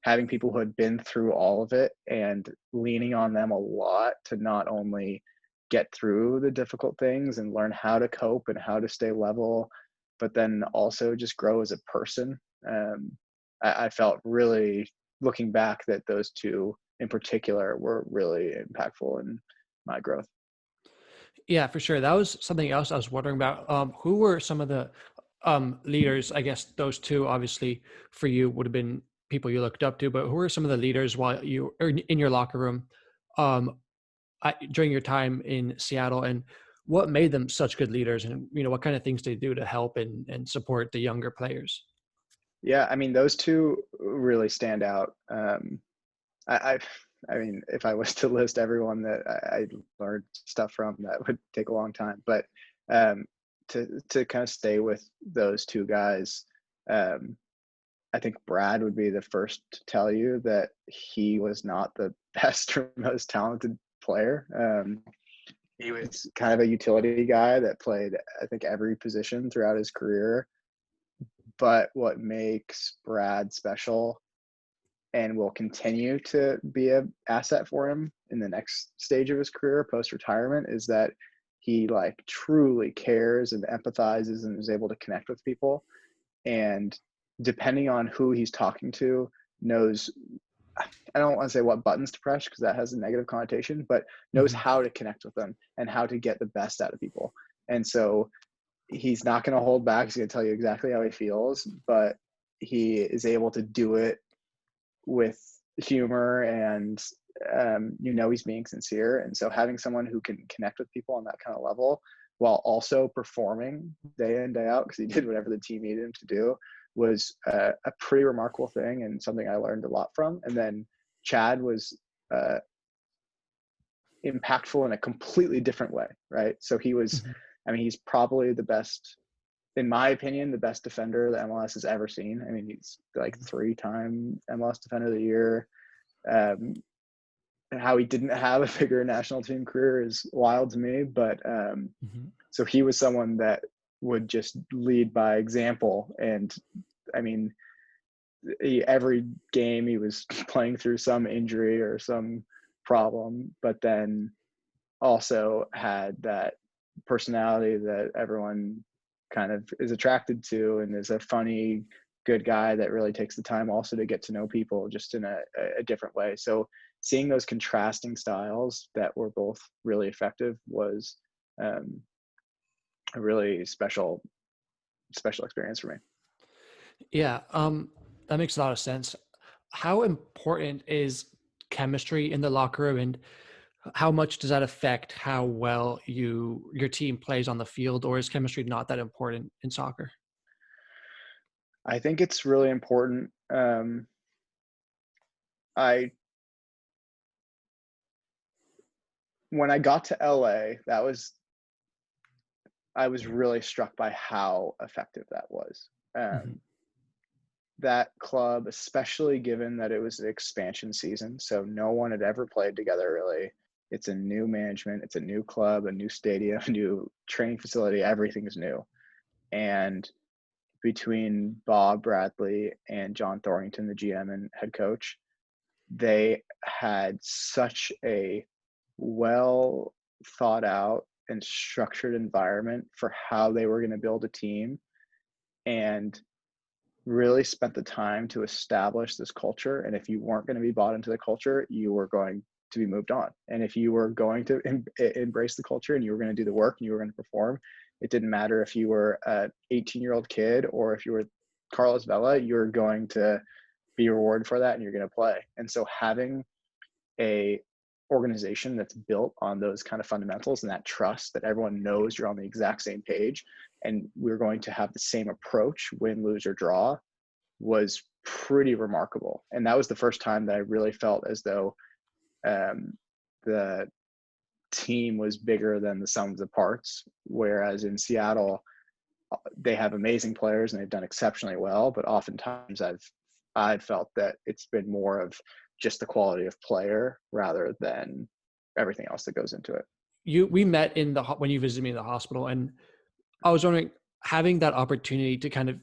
Having people who had been through all of it and leaning on them a lot to not only get through the difficult things and learn how to cope and how to stay level, but then also just grow as a person. I felt really, looking back, that those two in particular were really impactful in my growth. Yeah, for sure. That was something else I was wondering about. Who were some of the leaders? I guess those two, obviously, for you would have been people you looked up to. But who were some of the leaders while you or in your locker room um, during your time in Seattle, and what made them such good leaders? And what kind of things they do to help and support the younger players? Yeah, those two really stand out. I, if I was to list everyone that I learned stuff from, that would take a long time. But um, to kind of stay with those two guys, um, I think Brad would be the first to tell you that he was not the best or most talented player. He was kind of a utility guy that played, I think, every position throughout his career. But what makes Brad special and will continue to be an asset for him in the next stage of his career post retirement is that he like truly cares and empathizes and is able to connect with people. And depending on who he's talking to, knows, I don't want to say what buttons to press because that has a negative connotation, but knows Hmm. how to connect with them and how to get the best out of people. And so he's not going to hold back. He's going to tell you exactly how he feels, but he is able to do it with humor, and he's being sincere. And so having someone who can connect with people on that kind of level while also performing day in, day out, because he did whatever the team needed him to do, was a pretty remarkable thing and something I learned a lot from. And then Chad was uh, impactful in a completely different way, right? So he was, Hmm. I mean, he's probably the best, in my opinion, the best defender that MLS has ever seen. I mean, he's like 3-time MLS Defender of the Year. Um, and how he didn't have a bigger national team career is wild to me. But Hmm. so he was someone that would just lead by example. And I mean, every game he was playing through some injury or some problem, but then also had that personality that everyone kind of is attracted to, and is a funny, good guy that really takes the time also to get to know people just in a different way. So seeing those contrasting styles that were both really effective was a really special experience for me. Yeah, that makes a lot of sense. How important is chemistry in the locker room, and how much does that affect how well your team plays on the field, or is chemistry not that important in soccer? I think it's really important. I When I got to LA, I was really struck by how effective that was. Hmm. That club, especially given that it was an expansion season, so no one had ever played together really. It's a new management, it's a new club, a new stadium, a new training facility, everything is new. And between Bob Bradley and John Thornton, the GM and head coach, they had such a well thought out and structured environment for how they were going to build a team, and really spent the time to establish this culture. And if you weren't going to be bought into the culture, you were going to be moved on. And if you were going to embrace the culture and you were going to do the work and you were going to perform, it didn't matter if you were an 18-year-old kid or if you were Carlos Vela, you're going to be rewarded for that and you're going to play. And so having a organization that's built on those kind of fundamentals and that trust that everyone knows you're on the exact same page and we're going to have the same approach, win, lose, or draw, was pretty remarkable. And that was the first time that I really felt as though the team was bigger than the sum of the parts. Whereas in Seattle, they have amazing players and they've done exceptionally well, but oftentimes I've felt that it's been more of just the quality of player rather than everything else that goes into it. We met when you visited me in the hospital, and I was wondering, having that opportunity to kind of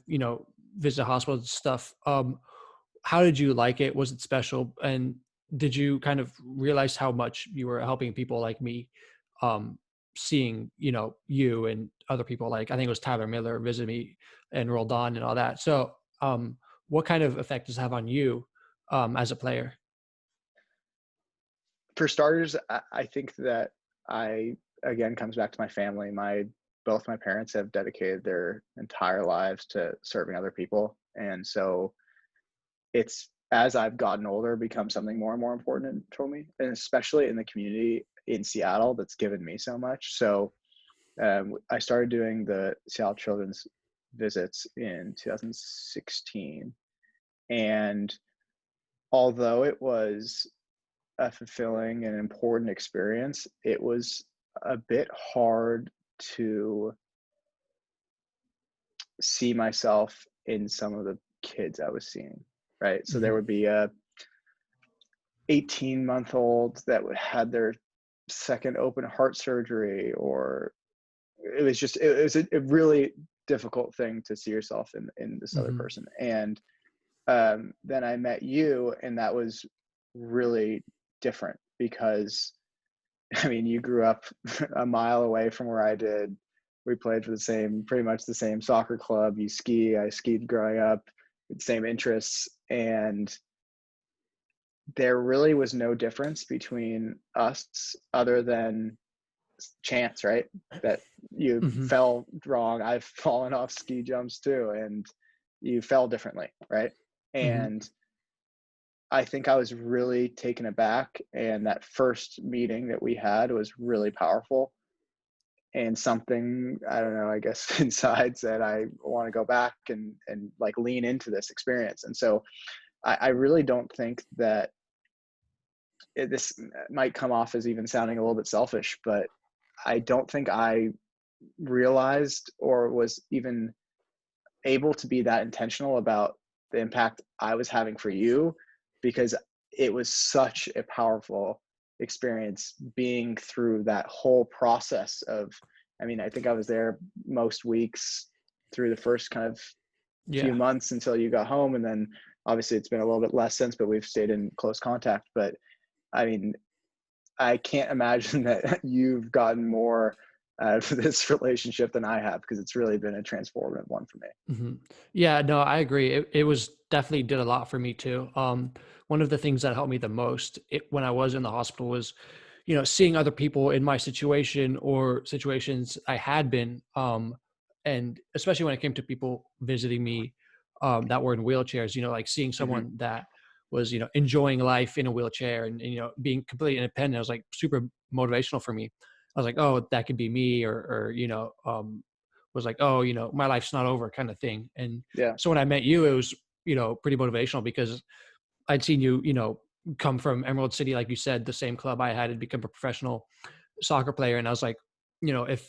visit hospitals and stuff. How did you like it? Was it special? And did you kind of realize how much you were helping people like me, um, seeing, you and other people, like, I think it was Tyler Miller visit me and Roldan and all that. So, what kind of effect does it have on you, as a player? For starters, I think that I again comes back to my family. Both my parents have dedicated their entire lives to serving other people, and so it's, as I've gotten older, become something more and more important for me, and especially in the community in Seattle that's given me so much. So I started doing the Seattle Children's visits in 2016, and although it was a fulfilling and important experience, it was a bit hard to see myself in some of the kids I was seeing, right? So there Hmm. would be a 18-month-old that had their second open heart surgery, or it was a really difficult thing to see yourself in this other Hmm. person. And then I met you, and that was really different because I mean, you grew up a mile away from where I did. We played for the same, pretty much the same soccer club. You ski, I skied growing up, same interests. And there really was no difference between us other than chance, right? That you Hmm. fell wrong. I've fallen off ski jumps too, and you fell differently, right? Hmm. And I think I was really taken aback. And that first meeting that we had was really powerful. And something, I don't know, I guess inside said, I want to go back and like lean into this experience. And so I really don't think that this might come off as even sounding a little bit selfish, but I don't think I realized or was even able to be that intentional about the impact I was having for you, because it was such a powerful experience being through that whole process of, I mean, I think I was there most weeks through the first kind of few Yeah. months until you got home. And then obviously it's been a little bit less since, but we've stayed in close contact. But I mean, I can't imagine that you've gotten more out of this relationship than I have, because it's really been a transformative one for me. Mhm. Yeah, no, I agree. It was definitely did a lot for me too. One of the things that helped me the most when I was in the hospital was, seeing other people in my situation or situations I had been, and especially when it came to people visiting me, that were in wheelchairs. Like seeing Hmm. someone that was, enjoying life in a wheelchair and being completely independent. It was like super motivational for me. I was like, oh, that could be me, or was like, oh, my life's not over kind of thing. And Yeah. so when I met you, it was, pretty motivational because I'd seen you, come from Emerald City, like you said, the same club I had, and become a professional soccer player. And I was like, if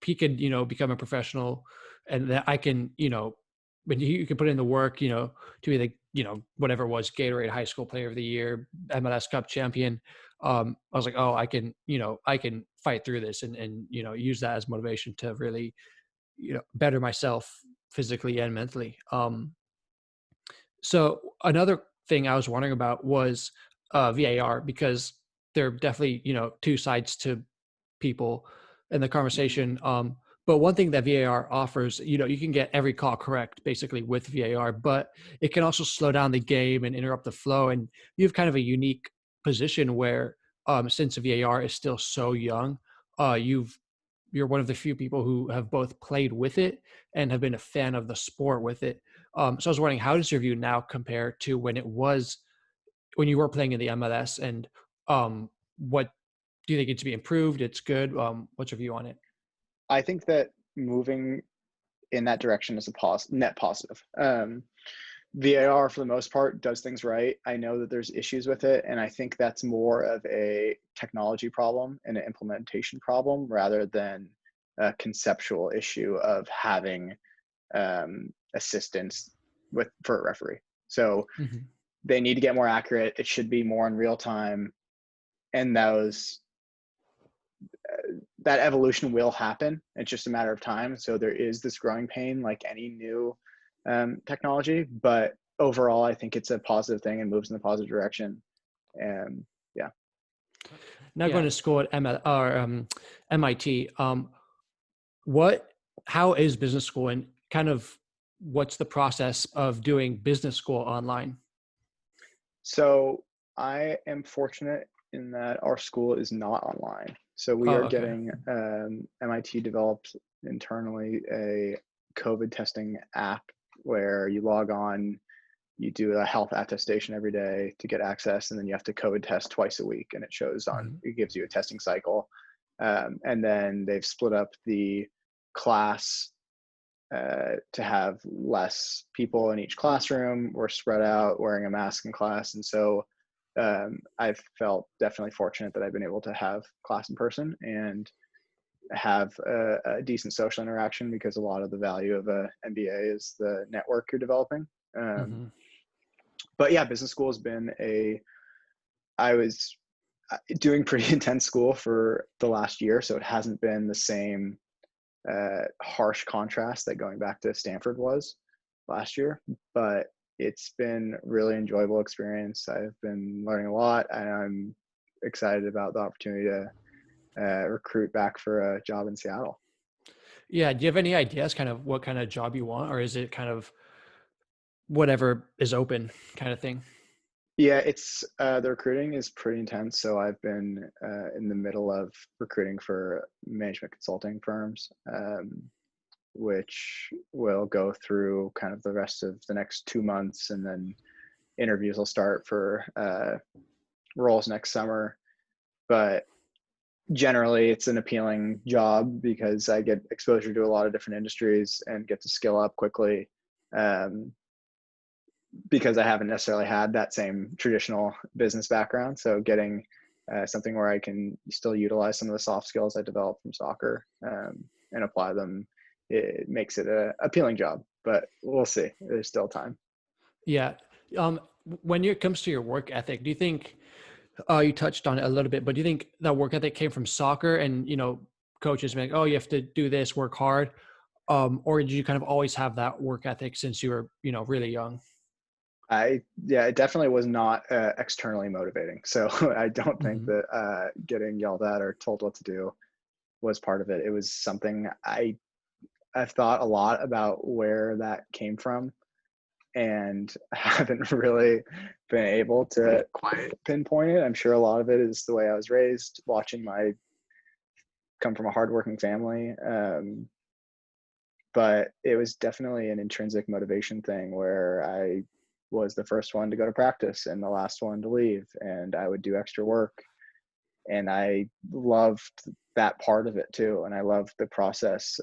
he could, become a professional and that I can, when you can put in the work, to be the, whatever it was, Gatorade High School Player of the Year, MLS Cup champion. I was like, oh, I can fight through this and, use that as motivation to really, better myself physically and mentally. So another thing I was wondering about was VAR, because there are definitely two sides to people in the Hmm. conversation. But one thing that VAR offers, you can get every call correct basically with VAR, but it can also slow down the game and interrupt the flow. And you have kind of a unique position where, since VAR is still so young, you're one of the few people who have both played with it and have been a fan of the sport with it. So I was wondering, how does your view now compare to when you were playing in the MLS, and what do you think it to be improved? It's good. What's your view on it? I think that moving in that direction is a net positive. VAR for the most part does things right. I know that there's issues with it, and I think that's more of a technology problem and an implementation problem rather than a conceptual issue of having assistance for a referee. So Hmm. they need to get more accurate. It should be more in real time, and that evolution will happen. It's just a matter of time. So there is this growing pain, like any new technology, but overall, I think it's a positive thing and moves in the positive direction. And yeah, Now going to school at MIT. What? How is business school, and kind of what's the process of doing business school online? so I am fortunate in that our school is not online. So we Oh, are okay. getting MIT developed internally a COVID testing app where you log on, you do a health attestation every day to get access, and then you have to COVID test twice a week, and Hmm. it gives you a testing cycle. And then they've split up the class to have less people in each classroom. We're spread out wearing a mask in class. And so I've felt definitely fortunate that I've been able to have class in person and have a decent social interaction, because a lot of the value of a MBA is the network you're developing. Um, Hmm. but yeah, business school has been I was doing pretty intense school for the last year, so it hasn't been the same harsh contrast that going back to Stanford was last year, but it's been really enjoyable experience. I've been learning a lot, and I'm excited about the opportunity to recruit back for a job in Seattle. Yeah. Do you have any ideas kind of what kind of job you want, or is it kind of whatever is open kind of thing? Yeah, it's the recruiting is pretty intense. So I've been in the middle of recruiting for management consulting firms, which will go through kind of the rest of the next 2 months, and then interviews will start for roles next summer. But generally, it's an appealing job because I get exposure to a lot of different industries and get to skill up quickly. Um, because I haven't necessarily had that same traditional business background. So getting something where I can still utilize some of the soft skills I developed from soccer, and apply them, it makes it a appealing job. But we'll see. There's still time. Yeah. When it comes to your work ethic, do you think you touched on it a little bit, but do you think that work ethic came from soccer and, coaches being like, oh, you have to do this, work hard? Or did you kind of always have that work ethic since you were, really young? Yeah, it definitely was not externally motivating. So I don't think Hmm. that getting yelled at or told what to do was part of it. It was something I've thought a lot about where that came from, and haven't really been able to quite pinpoint it. I'm sure a lot of it is the way I was raised, watching my come from a hardworking family. But it was definitely an intrinsic motivation thing where I was the first one to go to practice and the last one to leave, and I would do extra work. And I loved that part of it too. And I loved the process.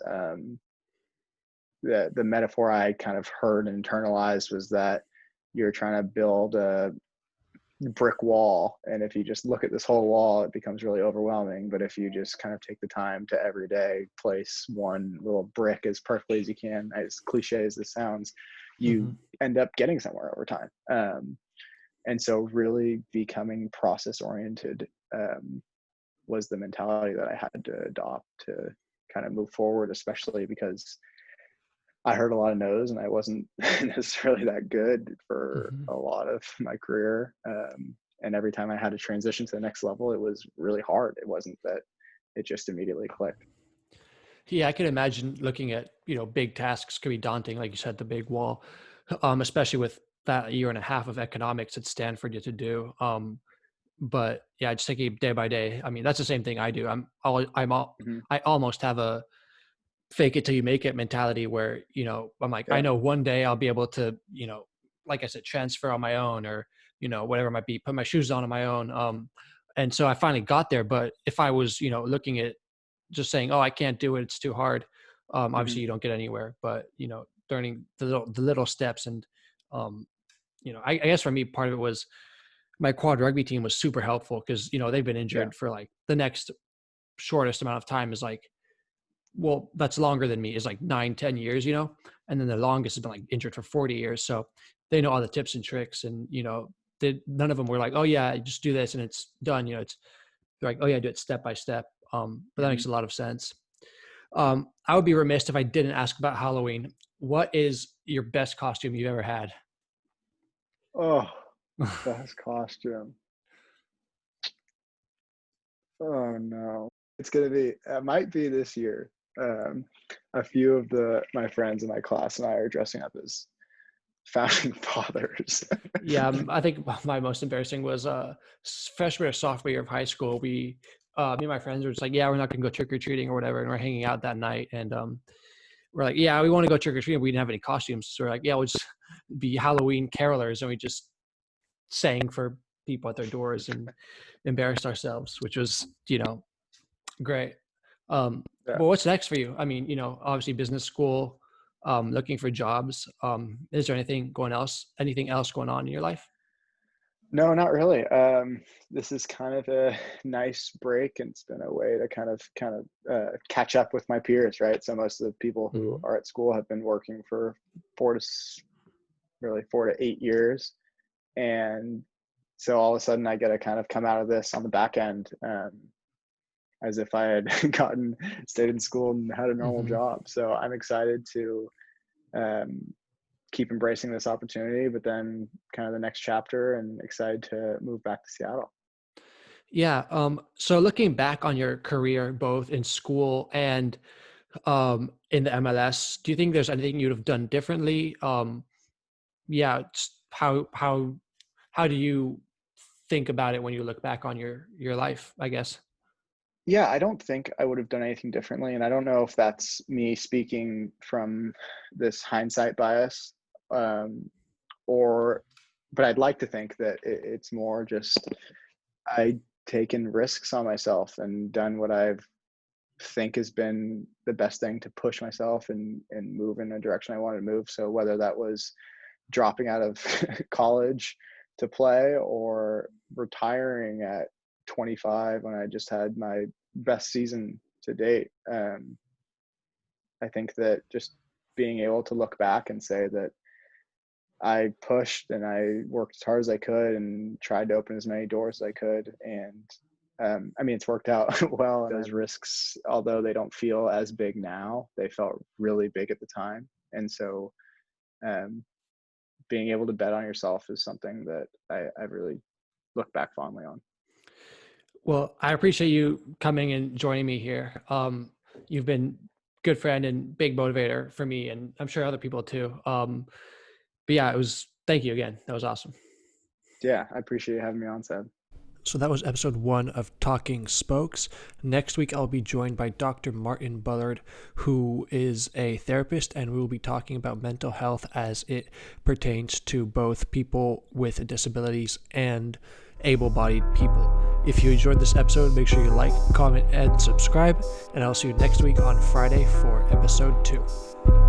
The metaphor I kind of heard and internalized was that you're trying to build a brick wall, and if you just look at this whole wall, it becomes really overwhelming. But if you just kind of take the time to every day place one little brick as perfectly as you can, as cliche as this sounds, you Hmm. end up getting somewhere over time. And so really becoming process oriented was the mentality that I had to adopt to kind of move forward, especially because I heard a lot of no's and I wasn't necessarily that good for Hmm. a lot of my career. And every time I had to transition to the next level, it was really hard. It wasn't that it just immediately clicked. Yeah, I can imagine looking at, big tasks could be daunting, like you said, the big wall, especially with that year and a half of economics at Stanford you had to do. But yeah, just taking it day by day. I mean, that's the same thing I do. Mm-hmm. I almost have a fake it till you make it mentality where, I'm like, I Yeah. know one day I'll be able to, like I said, transfer on my own or, whatever it might be, put my shoes on my own. And so I finally got there. But if I was, looking at just saying, oh, I can't do it, it's too hard. Mm-hmm. Obviously you don't get anywhere, but, learning the little steps and, I guess for me, part of it was my quad rugby team was super helpful because, they've been Yeah. injured for like the next shortest amount of time is like, well, that's longer than me, is like 9, 10 years, and then the longest has been like injured for 40 years. So they know all the tips and tricks, and none of them were like, oh yeah, just do this and it's done. It's they're like, oh yeah, do it step by step. But that Mm-hmm. makes a lot of sense. I would be remiss if I didn't ask about Halloween. What is your best costume you've ever had? Oh, best costume. Oh no. It's gonna be. It might be this year. Um, a few of the my friends in my class and I are dressing up as founding fathers. Yeah, I think my most embarrassing was freshman or sophomore year of high school. Me and my friends were just like, yeah, we're not gonna go trick or treating or whatever, and we're hanging out that night, and we're like, yeah, we want to go trick or treating. We didn't have any costumes, so we're like, yeah, we'll just be Halloween carolers, and we just sang for people at their doors and embarrassed ourselves, which was great. Yeah. But what's next for you? I mean, obviously business school, looking for jobs. Is there anything else going on in your life? No, not really. This is kind of a nice break, and it's been a way to kind of catch up with my peers, right? So most of the people who Hmm. are at school have been working for really 4 to 8 years, and so all of a sudden I get to kind of come out of this on the back end, as if I had stayed in school and had a normal Hmm. job. So I'm excited to um, keep embracing this opportunity, but then kind of the next chapter, and excited to move back to Seattle. Yeah. So looking back on your career, both in school and in the MLS, do you think there's anything you'd have done differently? Yeah. How do you think about it when you look back on your life, I guess? Yeah, I don't think I would have done anything differently, and I don't know if that's me speaking from this hindsight bias, um, or but I'd like to think that it's more just I'd taken risks on myself and done what I've think has been the best thing to push myself and move in a direction I wanted to move. So whether that was dropping out of college to play or retiring at 25 when I just had my best season to date, I think that just being able to look back and say that I pushed and I worked as hard as I could and tried to open as many doors as I could. And I mean, it's worked out well. Those risks, although they don't feel as big now, they felt really big at the time. And so um, being able to bet on yourself is something that I really look back fondly on. Well, I appreciate you coming and joining me here. You've been good friend and big motivator for me, and I'm sure other people too. But yeah, thank you again. That was awesome. Yeah, I appreciate you having me on, Seb. So that was episode 1 of Talking Spokes. Next week, I'll be joined by Dr. Martin Bullard, who is a therapist, and we will be talking about mental health as it pertains to both people with disabilities and able-bodied people. If you enjoyed this episode, make sure you like, comment, and subscribe, and I'll see you next week on Friday for episode 2.